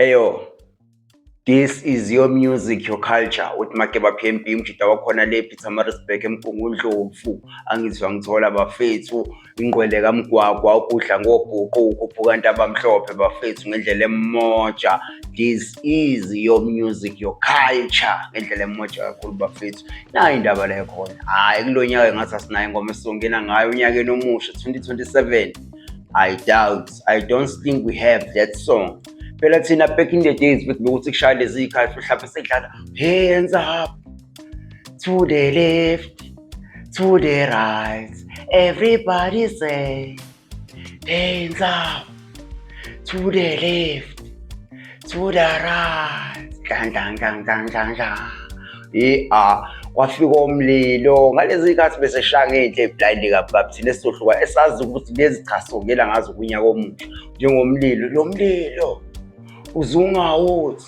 Eyo, this is your music, your culture. Uthi Makeba PMP umjida wakhona le Pietermaritzburg eMgungundlovu. Angizwa ngithola bafethu ingqwele kaMgwagwa ukudla ngobhuqu ukhuphuka kanti abamhlophe bafethu ngendlela emoja. This is your music, your culture ngendlela emoja kakhulu bafethu. Nayi indaba le khona. Hayi kulonyaka ngathi asinayo ingoma esizongena ngayo unyakeni omusha 2027. I don't think we have that song. Phela thina back in the days bekuthi kushaya lezi ikhali mhlawumbe sekudlala hands up to the left to the right, everybody say hands up to the left to the right, kwafika umlilo ngalezi ikhathi bese shaya ngendle blind kababu thina esizohluka esazi ukuthi lezi cha songela ngazo kunyaka omusha njengomlilo. Lo mlilo uzungawothi,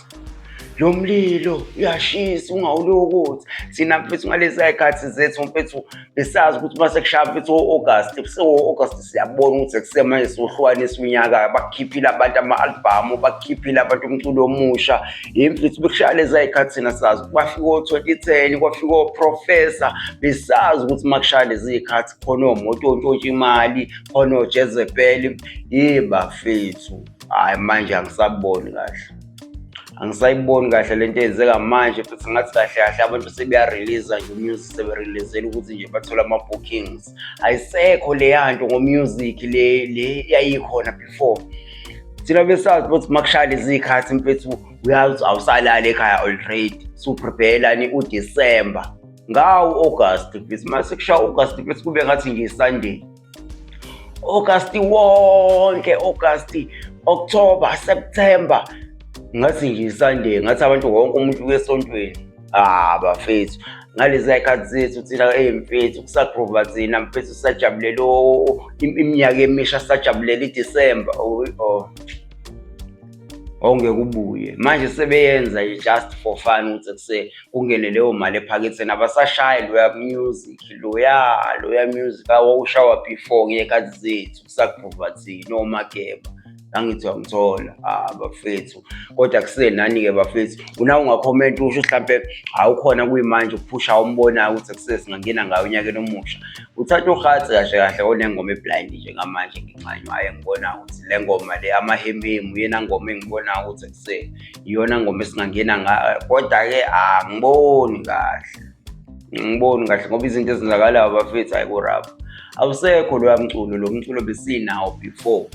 lo mlilo uyashisa ungawulokothi. Thina mfethu ngalezi ayikhathi zethu mfethu besazi ukuthi mase kushaya mfethu August, August siyabona ukuthi kusemanje sohlukanisa unyaka, bakukhiphile abantu ama-album, bakukhiphile abantu umculo omusha. Mfethu bekushaya lezi ayikhathi thina sazi kwafika o-2010 kwafika o-Professor, besazi ukuthi makushaya lezi ikhathi khona oMotontshontsha imali, khona oJezebel. Bafethu hayi manje angisaboni kahle lento eyenzeka manje futhi ngathi kahle abantu sebeyarelease nje umusic, sebereleasela ukuthi nje bathola ama-bookings. Ayisekho leyanto ngomusic le yayikhona before. Thina besazi ukuthi makushaya lezi ikhathi mfethu uyazi awusalala ekhaya already suprepare uDecember ngawo August mfethu mase kushaya August mfethu kube ngathi nje Sunday. August wonke, August, October, September ngathi nje Sunday, ngathi abantu wonke umuntu uyesontweni. Bafethu ngalezi ayikhathi zethu thina mfethu kusagrova thina mfethu sajabulela iminyaka emisha, sajabulela iDecember. Ongeke ubuye manje sebeyenza just for fun ukuthi kungene leyo mali ephaketheni. Abasashayi loya music awushawa before ngekhathi zethu kusagrova thina oMakeba. Angithi ngithola bafethu, kodwa kusenani-ke bafethu una ungacomment usho mhlambe awukhona kuyimanje ukuphusha umbonayo ukuthi singangena ngayo unyakeni omusha. Uthatha uGatsi kahle onengoma eblind njengamanje ngincanywa hayi ngibona ukuthi le ngoma le amahememu yena ngoma engibona ukuthi iyona ngoma esingangena ngayo, kodwa-ke angiboni kahle ngoba izinto ezenzakalayo bafethu hayi kurap awusekho loya mculo. Lo mculo besinawo before.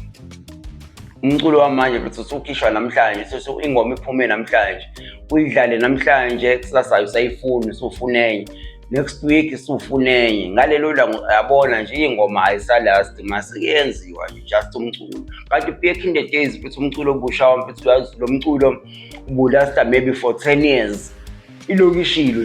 Umculo wamanje futhi usukhishwa namhlanje, ingoma iphume namhlanje uyidlale namhlanje, kusasa usayifuna usufuna enye, next week usufuna enye. Ngalelo langa yabona nje ingoma ayisalast masikuyenziwa nje just umculo. Kanti back in the days futhi umculo obushawa mfethu uyazi lo mculo ubulasta maybe for 10 years. Ilokishilo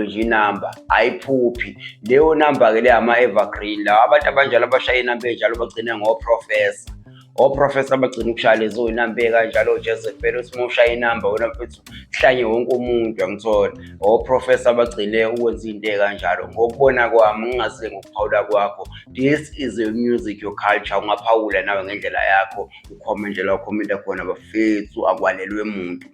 nje inamba ayiphuphi leyo number ke le ama-evergreen la abantu abanjalo abashaya inamba enjalo bagcina ngo-Professor. O-Professor bagcina ukushaya lezo inamba kanjalo oJezebel uthi moshaya inamba wena mfethu hlanye wonke umuntu angithola. O-Professor bagcine ukwenza into kanjalo ngokubona kwami ngingaze ngokuphawula kwakho. This is your music, your culture. Ungaphawula nawe ngendlela yakho, ukhomendela khona bafethu akwalelwe umuntu.